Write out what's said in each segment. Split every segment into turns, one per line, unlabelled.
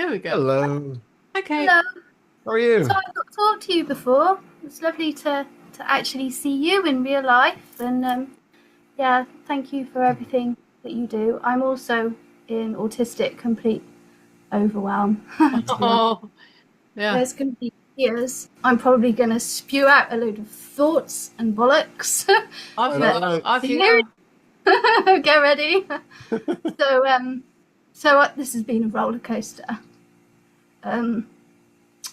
There we go.
Hello.
Okay.
Hello.
How are you?
So I've not talked to you before. It's lovely to actually see you in real life, and yeah, thank you for everything that you do. I'm also in autistic complete overwhelm. To be honest,
Oh, yeah.
there's going to be years. I'm probably going to spew out a load of thoughts and bollocks.
Off
I
you
don't
go.
know.
Off you
Here,
go.
get ready. So this has been a roller coaster. Um,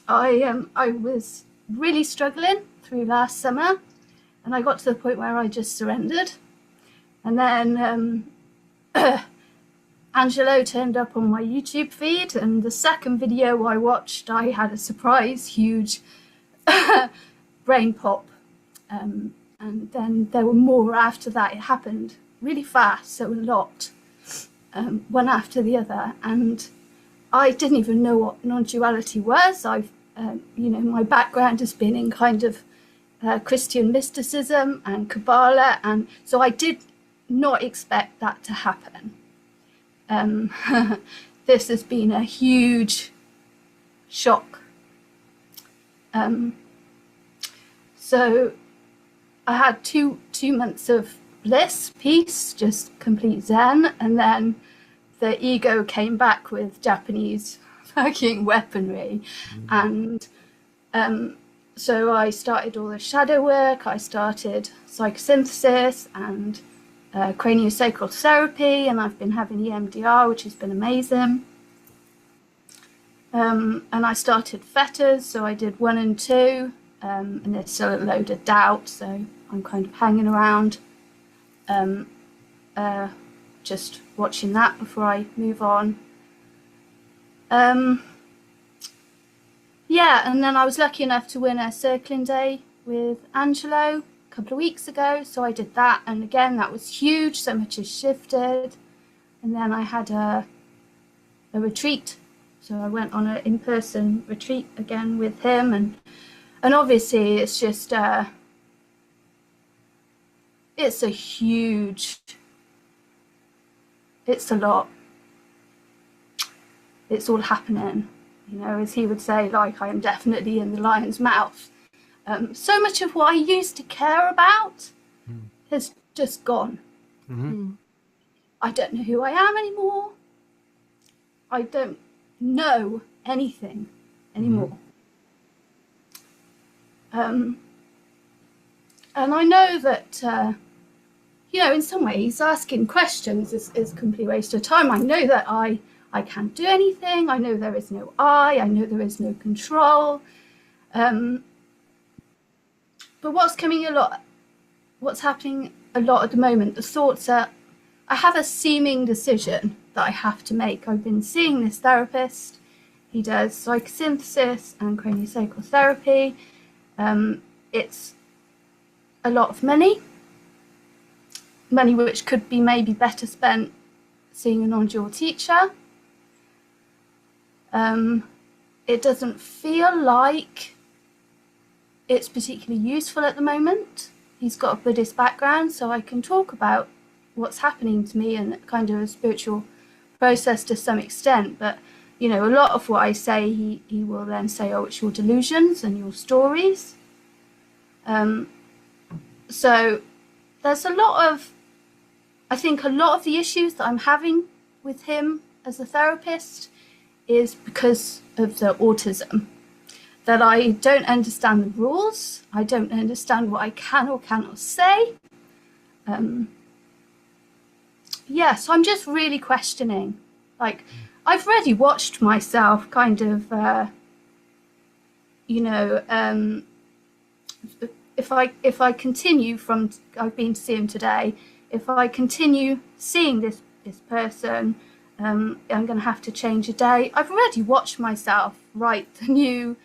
I was really struggling through last summer, and I got to the point where I just surrendered. And then Angelo turned up on my YouTube feed, and the second video I watched, I had a surprise huge brain pop. And then there were more after that. It happened really fast, so a lot, one after the other. And I didn't even know what non-duality was. My background has been in kind of Christian mysticism and Kabbalah, and so I did not expect that to happen. This has been a huge shock. So I had two months of bliss, peace, just complete zen, and then the ego came back with Japanese fucking weaponry. And so I started all the shadow work, I started psychosynthesis and craniosacral therapy, and I've been having EMDR, which has been amazing. And I started fetters, so I did 1 and 2, and there's still a load of doubt, so I'm kind of hanging around, just watching that before I move on. Yeah, and then I was lucky enough to win a circling day with Angelo a couple of weeks ago, so I did that, and again that was huge. So much has shifted. And then I had a retreat, so I went on an in-person retreat again with him, and obviously it's just it's a huge, it's a lot, it's all happening, as he would say, like, I am definitely in the lion's mouth. So much of what I used to care about has just gone. I don't know who I am anymore. I don't know anything anymore. And I know that, in some ways, asking questions is a complete waste of time. I know that I can't do anything. I know there is no I know there is no control. But what's happening a lot at the moment, the thoughts are, I have a seeming decision that I have to make. I've been seeing this therapist. He does psychosynthesis and craniosacral therapy. It's a lot of money which could be maybe better spent seeing a non-dual teacher. It doesn't feel like it's particularly useful at the moment. He's got a Buddhist background, so I can talk about what's happening to me and kind of a spiritual process to some extent. But, a lot of what I say, he will then say, oh, it's your delusions and your stories. So there's a lot of the issues that I'm having with him as a therapist is because of the autism, that I don't understand the rules. I don't understand what I can or cannot say. So I'm just really questioning. Like, I've already watched myself kind of, if I continue from, I've been to see him today, if I continue seeing this person, I'm going to have to change a day. I've already watched myself write the new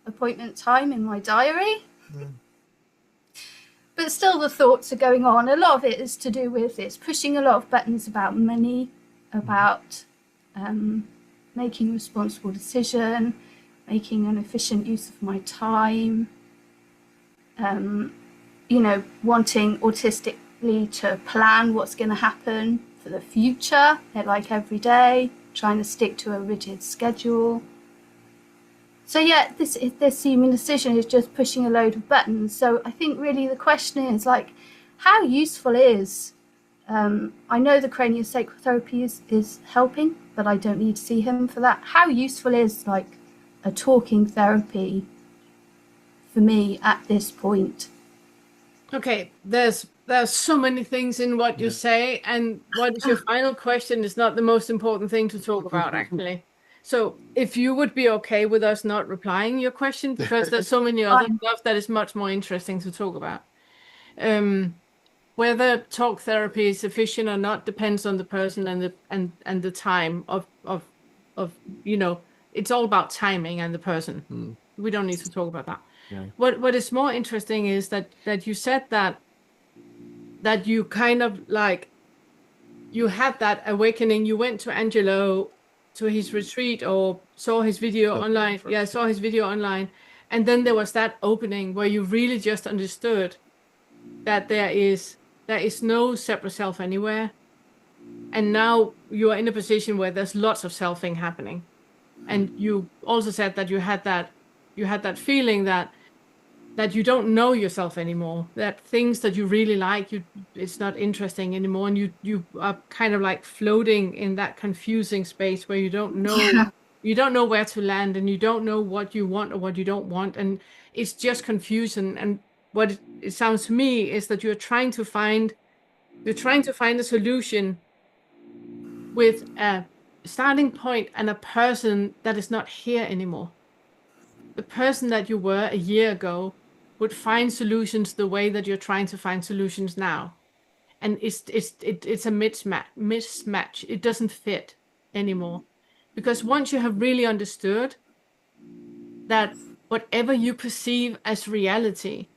appointment time in my diary. But still the thoughts are going on. A lot of it is to do with this, pushing a lot of buttons about money, about making a responsible decision, making an efficient use of my time, wanting autistically to plan what's going to happen for the future, like every day. trying to stick to a rigid schedule. So yeah, this human decision is just pushing a load of buttons. So I think really the question is like, how useful is I know the craniosacral therapy is helping, but I don't need to see him for that. How useful is like a talking therapy for me at this point?
Okay, there's so many things in what you say, and what is your final question is not the most important thing to talk about, actually. So if you would be okay with us not replying your question, because there's so many other stuff that is much more interesting to talk about. Whether talk therapy is sufficient or not depends on the person and the time of it's all about timing and the person. We don't need to talk about that.
Yeah.
What is more interesting is that you said that you kind of like you had that awakening. You went to Angelo to his retreat or saw his video online. Yeah, saw his video online. And then there was that opening where you really just understood that there is no separate self anywhere. And now you are in a position where there's lots of selfing happening. And you also said that you had that feeling that you don't know yourself anymore, that things that you really like, it's not interesting anymore. And you are kind of like floating in that confusing space where you don't know where to land, and you don't know what you want or what you don't want. And it's just confusion. And what it sounds to me is that you're trying to find a solution with a starting point and a person that is not here anymore. The person that you were a year ago would find solutions the way that you're trying to find solutions now. And it's a mismatch. It doesn't fit anymore. Because once you have really understood that whatever you perceive as reality,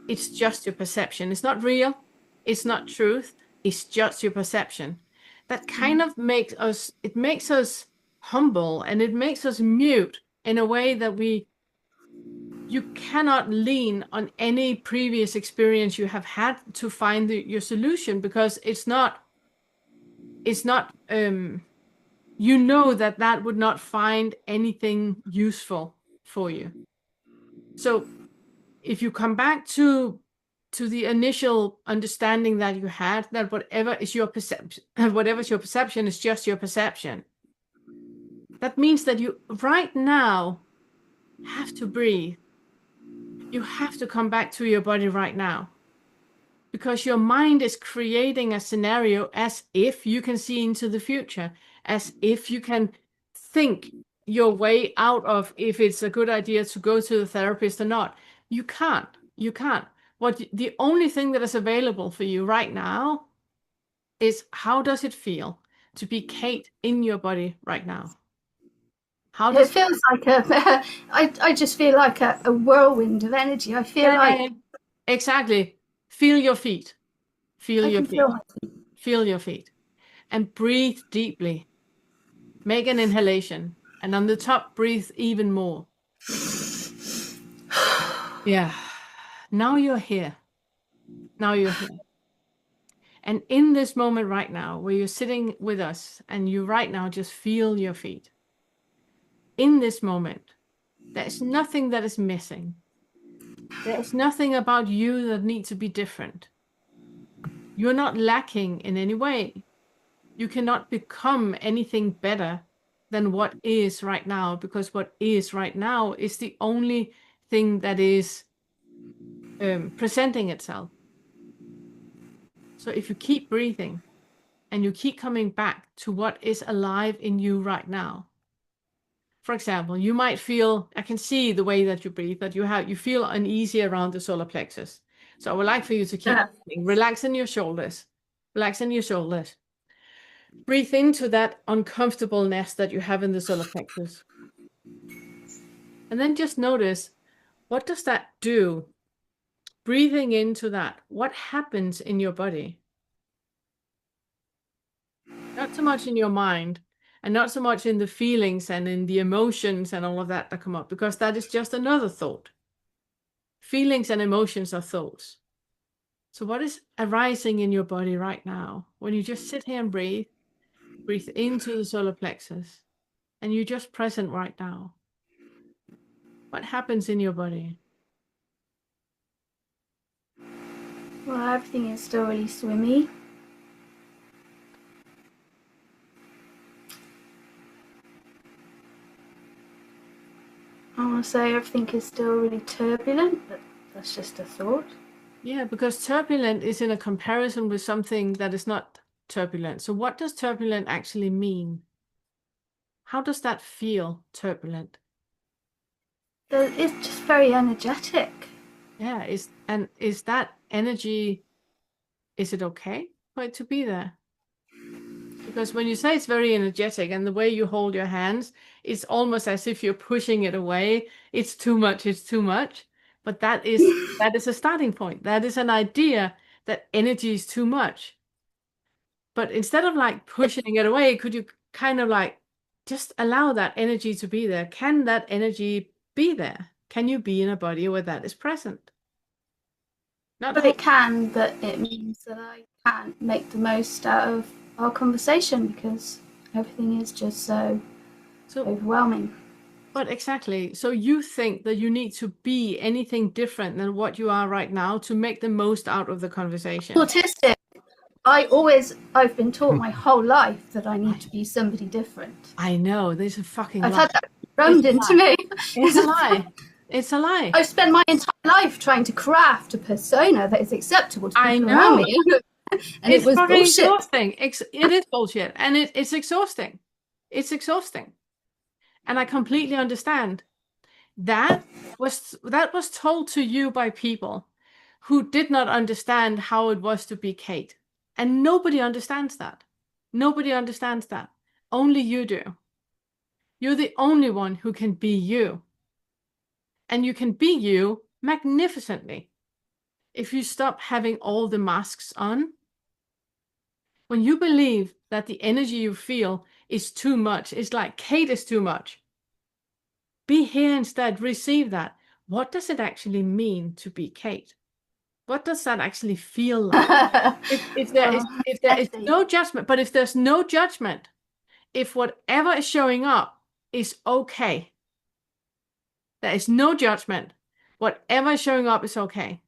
it's just your perception. It's not real. It's not truth. It's just your perception. That kind of makes us humble, and it makes us mute in a way that you cannot lean on any previous experience you have had to find your solution, because it's not you know that would not find anything useful for you. So if you come back to the initial understanding that you had, that whatever is your perception is just your perception, that means that you right now have to breathe. You have to come back to your body right now, because your mind is creating a scenario as if you can see into the future, as if you can think your way out of if it's a good idea to go to the therapist or not. You can't. The only thing that is available for you right now is, how does it feel to be Kate in your body right now?
It feels like I just feel like a whirlwind of energy. I feel like
exactly. Feel your feet. Feel your feet. Feel your feet. And breathe deeply. Make an inhalation. And on the top, breathe even more. Yeah. Now you're here. And in this moment right now, where you're sitting with us and you right now just feel your feet, in this moment, there's nothing that is missing. There's nothing about you that needs to be different. You're not lacking in any way. You cannot become anything better than what is right now, because what is right now is the only thing that is presenting itself. So if you keep breathing and you keep coming back to what is alive in you right now. For example, you might feel, I can see the way that you breathe, that you feel uneasy around the solar plexus. So I would like for you to keep relaxing your shoulders. Relaxing your shoulders. Breathe into that uncomfortableness that you have in the solar plexus. And then just notice, what does that do? Breathing into that, what happens in your body? Not so much in your mind, and not so much in the feelings and in the emotions and all of that come up, because that is just another thought. Feelings and emotions are thoughts. So what is arising in your body right now when you just sit here and breathe? Breathe into the solar plexus. And you're just present right now. What happens in your body?
Well, everything is still really swimmy. I want to say everything is still really turbulent, but that's just a thought.
Yeah, because turbulent is in a comparison with something that is not turbulent. So what does turbulent actually mean? How does that feel, turbulent?
It's just very energetic.
Yeah, is that energy, is it okay for it to be there? Because when you say it's very energetic and the way you hold your hands, it's almost as if you're pushing it away. It's too much, it's too much. But that is a starting point. That is an idea that energy is too much. But instead of like pushing it away, could you kind of like just allow that energy to be there? Can that energy be there? Can you be in a body where that is present? Not
But it can, but it means that I can't make the most out of our conversation because everything is just so overwhelming.
But exactly. So you think that you need to be anything different than what you are right now to make the most out of the conversation.
Autistic. I've been taught my whole life that I need to be somebody different.
I know, there's a fucking
I've
lie.
had that drummed into me.
It's a lie. It's a lie.
I've spent my entire life trying to craft a persona that is acceptable to people around me. And
it's
it was bullshit.
Exhausting. It is bullshit. And it's exhausting. It's exhausting. And I completely understand. That was told to you by people who did not understand how it was to be Kate. And nobody understands that. Nobody understands that. Only you do. You're the only one who can be you. And you can be you magnificently if you stop having all the masks on. When you believe that the energy you feel is too much, it's like Kate is too much. Be here instead, receive that. What does it actually mean to be Kate? What does that actually feel like? if there is no judgment, but if there's no judgment, if whatever is showing up is okay, there is no judgment, whatever is showing up is okay.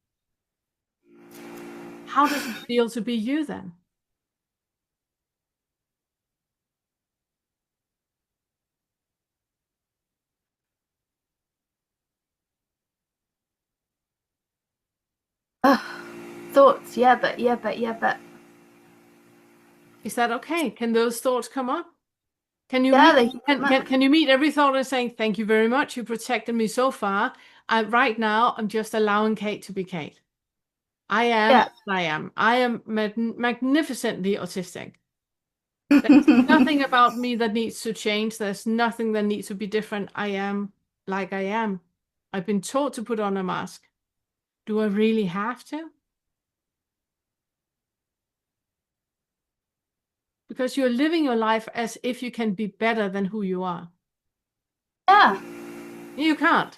How does it feel to be you then?
Thoughts, but.
Is that okay? Can those thoughts come up? Can you can you meet every thought and saying, thank you very much, you protected me so far. Right now, I'm just allowing Kate to be Kate. I am magnificently autistic. There's nothing about me that needs to change. There's nothing that needs to be different. I am like I am. I've been taught to put on a mask. Do I really have to? Because you're living your life as if you can be better than who you are.
Yeah.
You can't.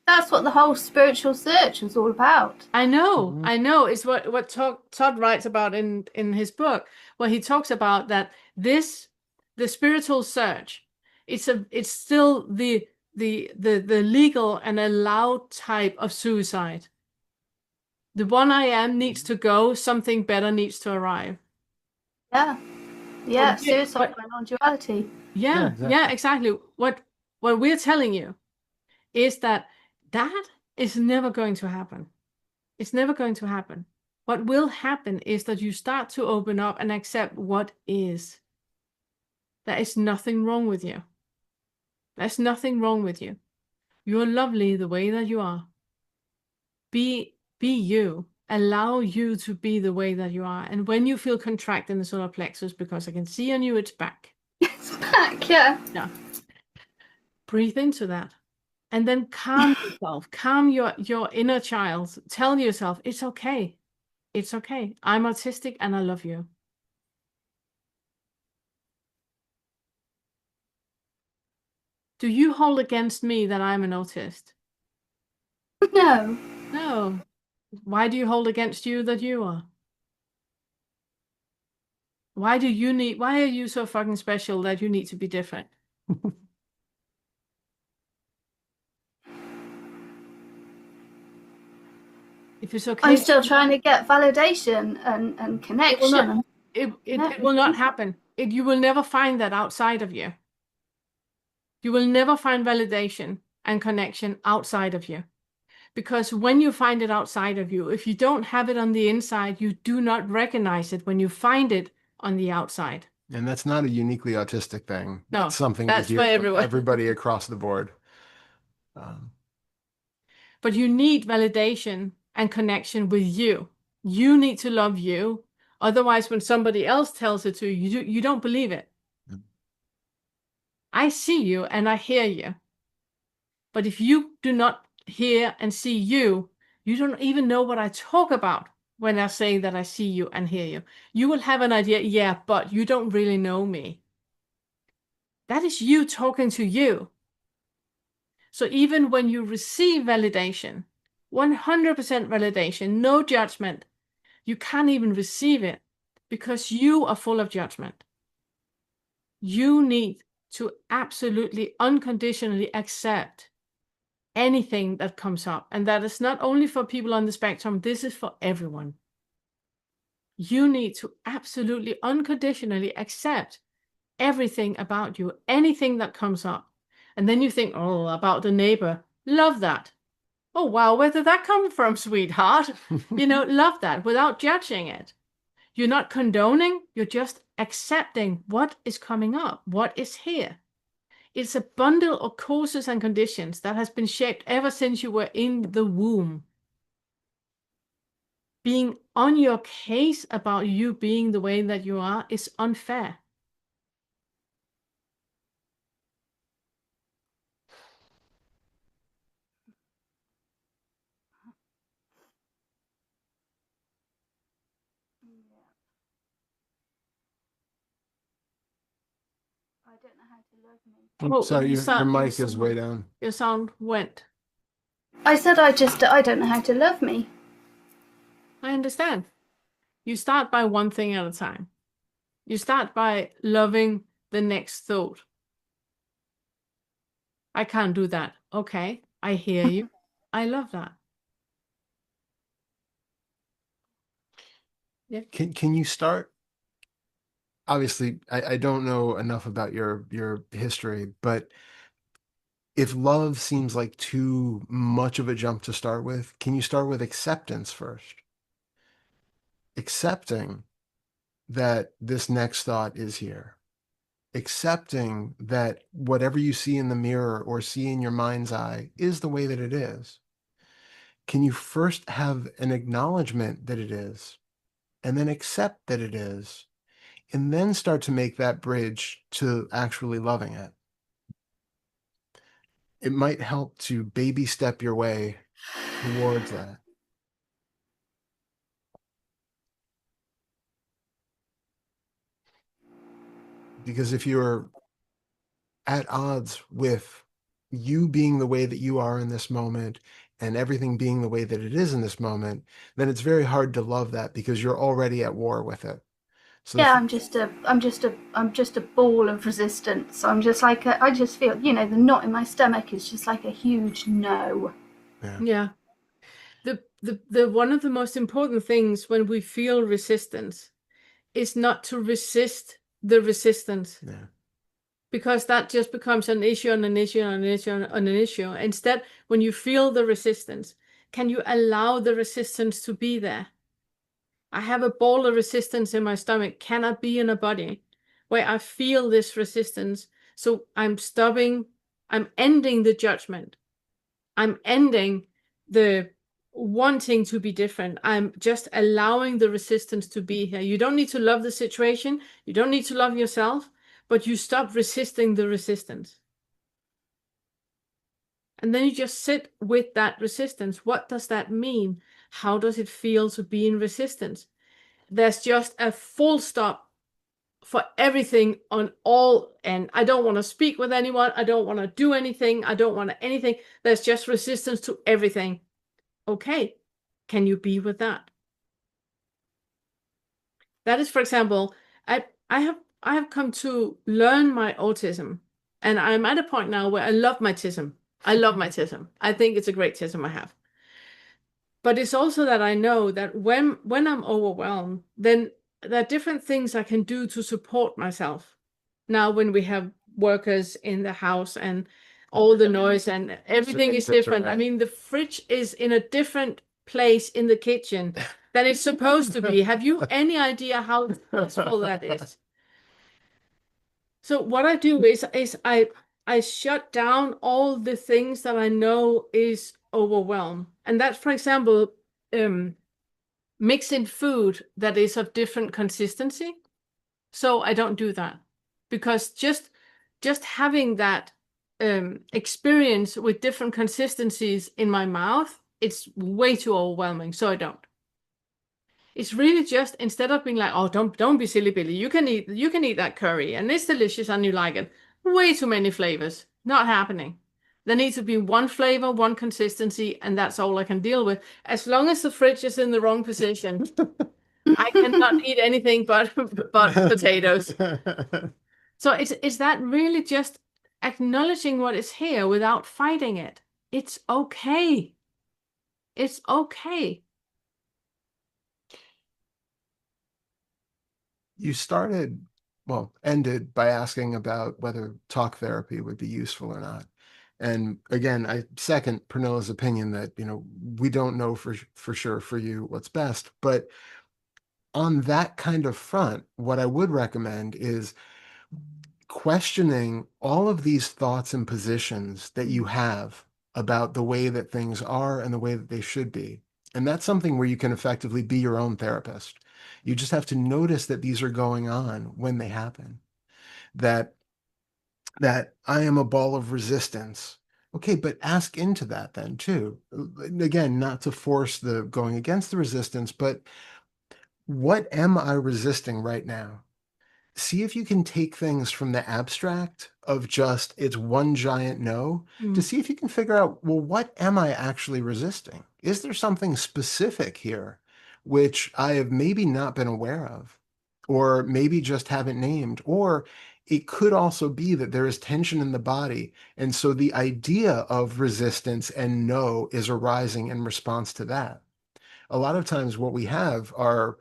That's what the whole spiritual search was all about.
I know. It's what Todd writes about in his book, where he talks about that the spiritual search, it's still the legal and allowed type of suicide. The one I am needs to go, something better needs to arrive.
Yeah, suicide by non-duality.
Yeah, exactly. What we're telling you is that is never going to happen. It's never going to happen. What will happen is that you start to open up and accept what is. There is nothing wrong with you. There's nothing wrong with you. You're lovely the way that you are. Be you. Allow you to be the way that you are. And when you feel contract in the solar plexus, because I can see on you it's back.
It's back, yeah.
Yeah. Breathe into that. And then calm yourself. Calm your inner child. Tell yourself, it's okay. It's okay. I'm autistic and I love you. Do you hold against me that I'm an autist?
No.
No. Why do you hold against you that you are? Why are you so fucking special that you need to be different? If it's okay,
I'm still trying to get validation and connection.
it will not happen. You will never find that outside of you. You will never find validation and connection outside of you. Because when you find it outside of you, if you don't have it on the inside, you do not recognize it when you find it on the outside.
And that's not a uniquely autistic thing.
No,
It's something
that's
we
for
hear from
everyone.
everybody across the board.
But you need validation and connection with you. You need to love you. Otherwise, when somebody else tells it to you, you don't believe it. I see you and I hear you. But if you do not hear and see you, you don't even know what I talk about when I say that I see you and hear you. You will have an idea, yeah, but you don't really know me. That is you talking to you. So even when you receive validation, 100% validation, no judgment, you can't even receive it because you are full of judgment. You need to absolutely unconditionally accept anything that comes up. And that is not only for people on the spectrum, this is for everyone. You need to absolutely unconditionally accept everything about you, anything that comes up. And then you think, oh, about the neighbor, love that. Oh, wow, where did that come from, sweetheart? Love that without judging it. You're not condoning, you're just accepting what is coming up, what is here. It's a bundle of causes and conditions that has been shaped ever since you were in the womb. Being on your case about you being the way that you are is unfair.
I don't know how to love me.
Oh,
Sorry, your mic is way down.
Your sound went.
I said I don't know how to love me.
I understand. You start by one thing at a time. You start by loving the next thought. I can't do that. Okay, I hear you. I love that. Yeah.
Can you start? Obviously, I don't know enough about your history, but if love seems like too much of a jump to start with, can you start with acceptance first? Accepting that this next thought is here. Accepting that whatever you see in the mirror or see in your mind's eye is the way that it is. Can you first have an acknowledgement that it is, and then accept that it is, and then start to make that bridge to actually loving it? It might help to baby step your way towards that. Because if you're at odds with you being the way that you are in this moment and everything being the way that it is in this moment, then it's very hard to love that because you're already at war with it. So
Yeah, I'm just a ball of resistance. I'm just like I just feel, the knot in my stomach is just like a huge no.
Yeah. The one of the most important things when we feel resistance is not to resist the resistance.
Yeah.
Because that just becomes an issue and an issue and an issue and an issue. Instead, when you feel the resistance, can you allow the resistance to be there? I have a ball of resistance in my stomach, cannot be in a body where I feel this resistance. So I'm stopping, I'm ending the judgment. I'm ending the wanting to be different. I'm just allowing the resistance to be here. You don't need to love the situation. You don't need to love yourself, but you stop resisting the resistance. And then you just sit with that resistance. What does that mean? How does it feel to be in resistance? There's just a full stop for everything on all, and I don't want to speak with anyone. I don't want to do anything. I don't want anything. There's just resistance to everything. Okay, can you be with that? That is, for example, I have come to learn my autism, and I'm at a point now where I love my tism. I love my tism. I think it's a great tism I have. But it's also that I know that when I'm overwhelmed, then there are different things I can do to support myself. Now, when we have workers in the house and all the noise and everything is different. I mean, the fridge is in a different place in the kitchen than it's supposed to be. Have you any idea how stressful that is? So what I do is I shut down all the things that I know is overwhelmed. And that's, for example, mixing food that is of different consistency. So I don't do that because just having that experience with different consistencies in my mouth, it's way too overwhelming. So I don't. It's really just instead of being like, oh, don't be silly, Billy. You can eat that curry and it's delicious and you like it. Way too many flavors. Not happening. There needs to be one flavor, one consistency, and that's all I can deal with. As long as the fridge is in the wrong position, I cannot eat anything but potatoes. So it's that really just acknowledging what is here without fighting it. It's okay. It's okay.
You ended by asking about whether talk therapy would be useful or not. And again, I second Pernilla's opinion that, we don't know for sure for you what's best. But on that kind of front, what I would recommend is questioning all of these thoughts and positions that you have about the way that things are and the way that they should be. And that's something where you can effectively be your own therapist. You just have to notice that these are going on when they happen. That I am a ball of resistance. Okay, but ask into that then too. Again, not to force the going against the resistance, but what am I resisting right now? See if you can take things from the abstract of just it's one giant no to see if you can figure out, well, what am I actually resisting? Is there something specific here which I have maybe not been aware of, or maybe just haven't named, or it could also be that there is tension in the body. And so the idea of resistance and no is arising in response to that. A lot of times what we have are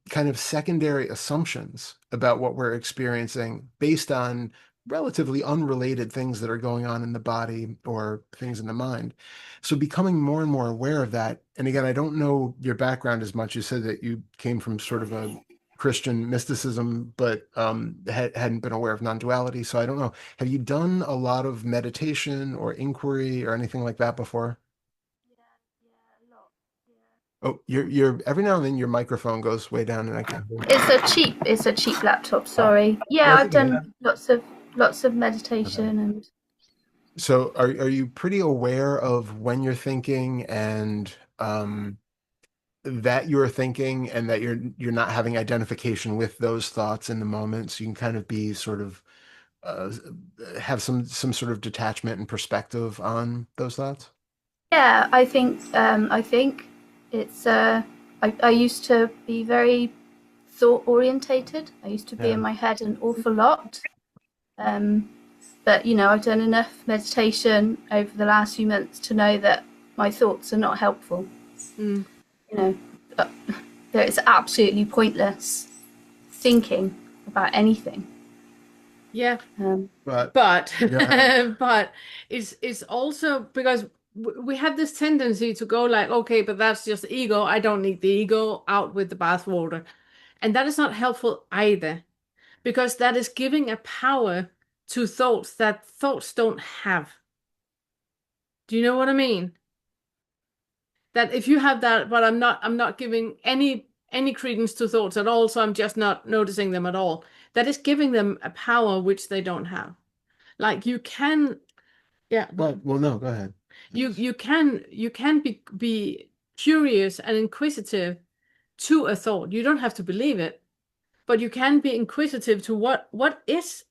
kind of secondary assumptions about what we're experiencing based on relatively unrelated things that are going on in the body or things in the mind. So becoming more and more aware of that. And again, I don't know your background as much. You said that you came from sort of a Christian mysticism, but hadn't been aware of non-duality. So I don't know. Have you done a lot of meditation or inquiry or anything like that before?
Yeah, a lot.
Oh, you're every now and then your microphone goes way down and I can't hear.
It's a cheap laptop, sorry. Yeah,
That's
I've
okay.
done lots of meditation and
So are you pretty aware of when you're thinking and that you're thinking and that you're not having identification with those thoughts in the moment, so you can kind of be sort of uh, have some sort of detachment and perspective on those thoughts?
yeah, I think it's I used to be very thought orientated. I used to be
Yeah.
in my head an awful lot. Um, but I've done enough meditation over the last few months to know that my thoughts are not helpful.
Mm.
You know, that it's absolutely pointless thinking about anything.
Yeah.
But
But
yeah,
but it's also because we have this tendency to go like, okay, but that's just ego. I don't need the ego, out with the bathwater. And that is not helpful either, because that is giving a power to thoughts that thoughts don't have. Do you know what I mean? That if you have that, but I'm not giving any credence to thoughts at all, so I'm just not noticing them at all. That is giving them a power which they don't have. Like you can, yeah.
well, no, go ahead.
You can be curious and inquisitive to a thought. You don't have to believe it, but you can be inquisitive to what is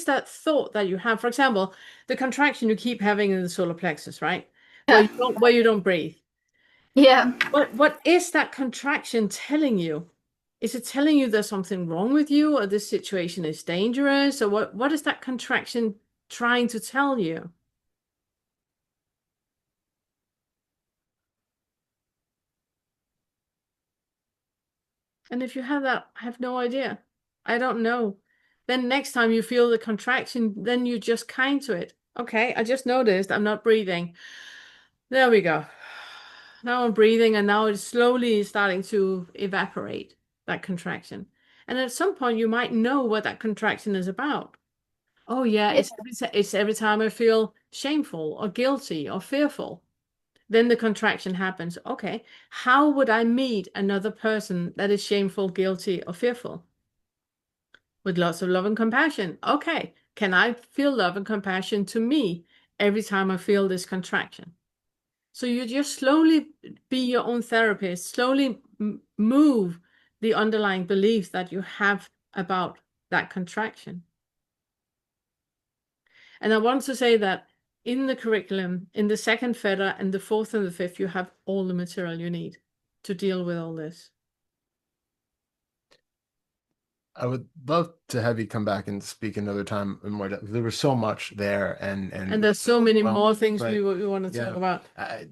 that thought that you have. For example, the contraction you keep having in the solar plexus, right? Where you don't breathe.
Yeah.
What is that contraction telling you? Is it telling you there's something wrong with you, or this situation is dangerous, or what is that contraction trying to tell you? And if you have that, I have no idea. I don't know. Then next time you feel the contraction, then you just kind to it. Okay, I just noticed I'm not breathing. There we go. Now I'm breathing, and now it's slowly starting to evaporate, that contraction. And at some point, you might know what that contraction is about. Oh, yeah,
Yeah.
it's every time I feel shameful or guilty or fearful. Then the contraction happens. Okay, how would I meet another person that is shameful, guilty, or fearful? With lots of love and compassion. Okay, can I feel love and compassion to me every time I feel this contraction? So you just slowly be your own therapist, slowly move the underlying beliefs that you have about that contraction. And I want to say that in the curriculum, in the second feta and the fourth and the fifth, you have all the material you need to deal with all this.
I would love to have you come back and speak another time in more depth. There was so much there, and
there's so many
well,
more things
but
we want to talk about.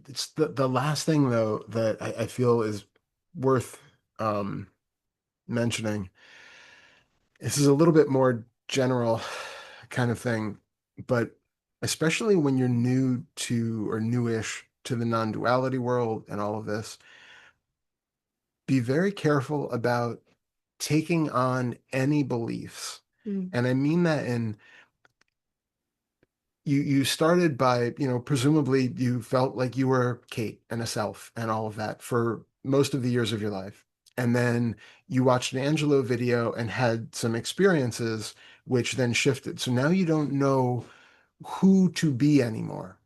It's the last thing though that I feel is worth mentioning. This is a little bit more general kind of thing, but especially when you're new to or newish to the non-duality world and all of this, be very careful about taking on any beliefs. And I mean that in you started by, presumably you felt like you were Kate and a self and all of that for most of the years of your life. And then you watched an Angelo video and had some experiences which then shifted. So now you don't know who to be anymore,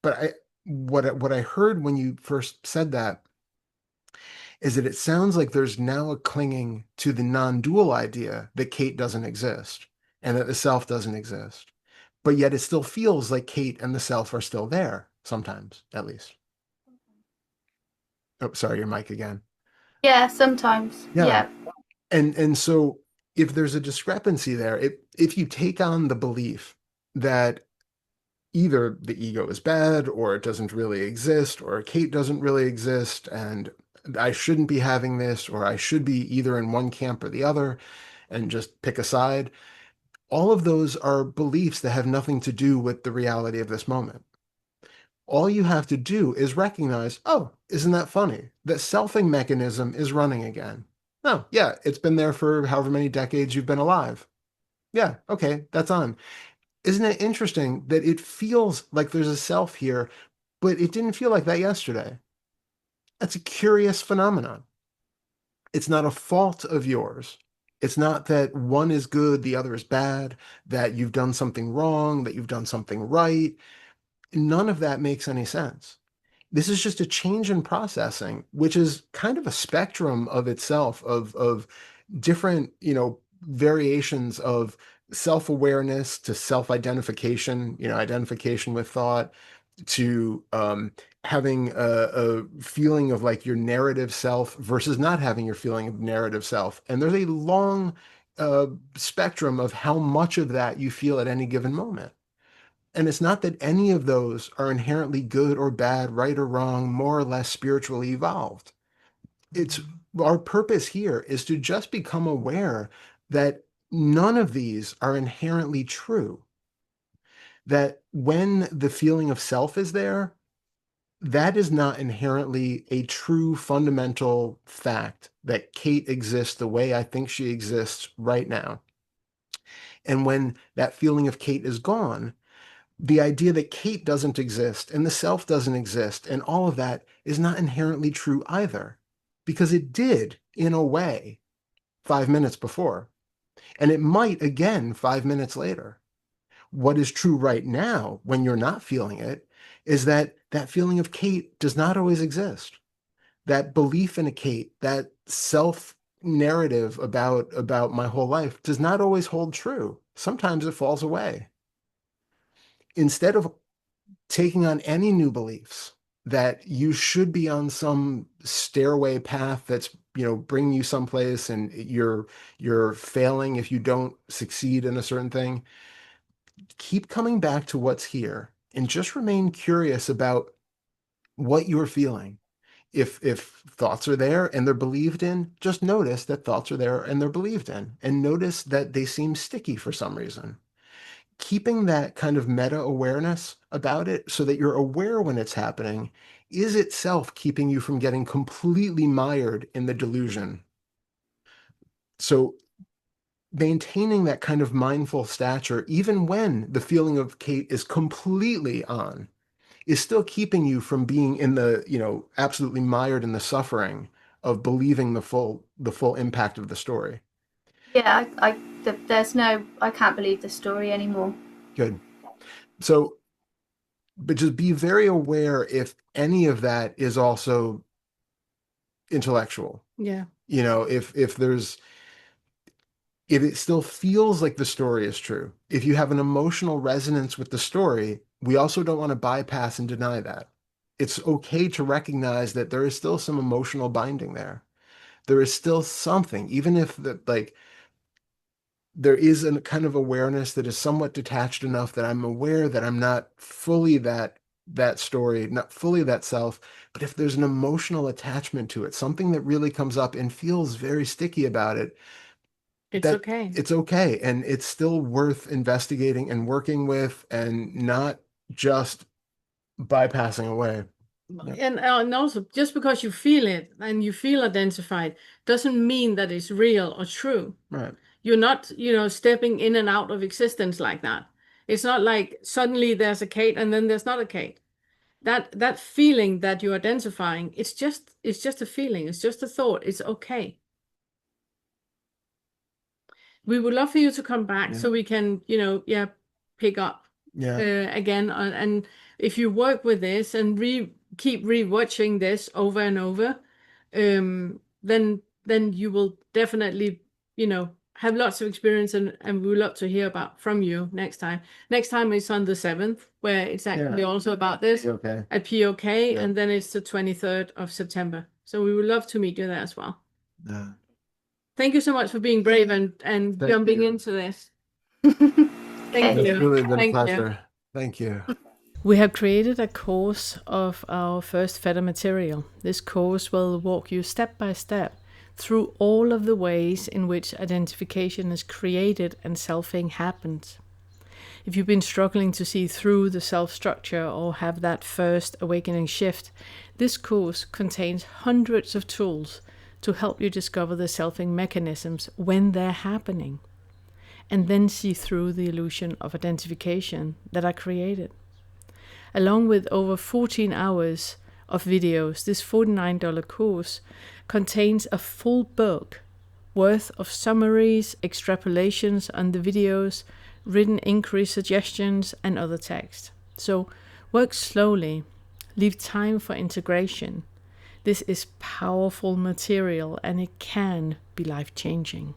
But what I heard when you first said that is that it sounds like there's now a clinging to the non-dual idea that Kate doesn't exist and that the self doesn't exist. But yet it still feels like Kate and the self are still there, sometimes, at least. Oh, sorry, your mic again.
Yeah, sometimes.
Yeah.
Yeah.
And so if there's a discrepancy there, if you take on the belief that either the ego is bad or it doesn't really exist or Kate doesn't really exist and I shouldn't be having this or I should be either in one camp or the other and just pick a side. All of those are beliefs that have nothing to do with the reality of this moment. All you have to do is recognize, oh, isn't that funny? That selfing mechanism is running again. Oh, yeah, it's been there for however many decades you've been alive. Yeah, okay, that's on. Isn't it interesting that it feels like there's a self here, but it didn't feel like that yesterday? That's a curious phenomenon. It's not a fault of yours. It's not that one is good, the other is bad, that you've done something wrong, that you've done something right. None of that makes any sense. This is just a change in processing, which is kind of a spectrum of itself of different, variations of self-awareness to self-identification, identification with thought, to having a feeling of like your narrative self versus not having your feeling of narrative self. And there's a long spectrum of how much of that you feel at any given moment. And it's not that any of those are inherently good or bad, right or wrong, more or less spiritually evolved. It's our purpose here is to just become aware that none of these are inherently true. That when the feeling of self is there, that is not inherently a true fundamental fact that Kate exists the way I think she exists right now. And when that feeling of Kate is gone, the idea that Kate doesn't exist and the self doesn't exist and all of that is not inherently true either, because it did in a way 5 minutes before, and it might again 5 minutes later. What is true right now when you're not feeling it is that that feeling of Kate does not always exist. That belief in a Kate, that self narrative about my whole life does not always hold true. Sometimes it falls away. Instead of taking on any new beliefs that you should be on some stairway path that's bring you someplace and you're failing if you don't succeed in a certain thing, keep coming back to what's here and just remain curious about what you're feeling. If thoughts are there and they're believed in, just notice that thoughts are there and they're believed in, and notice that they seem sticky for some reason. Keeping that kind of meta awareness about it so that you're aware when it's happening is itself keeping you from getting completely mired in the delusion. So maintaining that kind of mindful stature, even when the feeling of Kate is completely on, is still keeping you from being in the, absolutely mired in the suffering of believing the full impact of the story.
Yeah, I can't believe the story anymore.
Good. So, but just be very aware if any of that is also intellectual.
Yeah.
If it still feels like the story is true, if you have an emotional resonance with the story, we also don't want to bypass and deny that. It's okay to recognize that there is still some emotional binding there. There is still something, even if there is a kind of awareness that is somewhat detached enough that I'm aware that I'm not fully that story, not fully that self. But if there's an emotional attachment to it, something that really comes up and feels very sticky about it,
It's okay.
It's okay. And it's still worth investigating and working with, and not just bypassing away. Yeah.
And also, just because you feel it and you feel identified doesn't mean that it's real or true.
Right.
You're not, stepping in and out of existence like that. It's not like suddenly there's a Kate and then there's not a Kate. That feeling that you're identifying, it's just a feeling. It's just a thought. It's okay. We would love for you to come back so we can, pick up again. And if you work with this and keep rewatching this over and over, then you will definitely, have lots of experience, and we would love to hear from you next time. Next time is on the 7th, where it's actually also about this at POK, and then it's the 23rd of September. So we would love to meet you there as well.
Yeah.
Thank you so much for being brave and jumping into this. Thank you.
It's really been a
Thank
pleasure.
you.
Thank you.
We have created a course of our first Feather material. This course will walk you step by step through all of the ways in which identification is created and selfing happens. If you've been struggling to see through the self-structure or have that first awakening shift, this course contains hundreds of tools to help you discover the selfing mechanisms when they're happening, and then see through the illusion of identification that are created. Along with over 14 hours of videos, this $49 course contains a full book worth of summaries, extrapolations on the videos, written inquiry suggestions, and other text. So work slowly, leave time for integration. This is powerful material and it can be life-changing.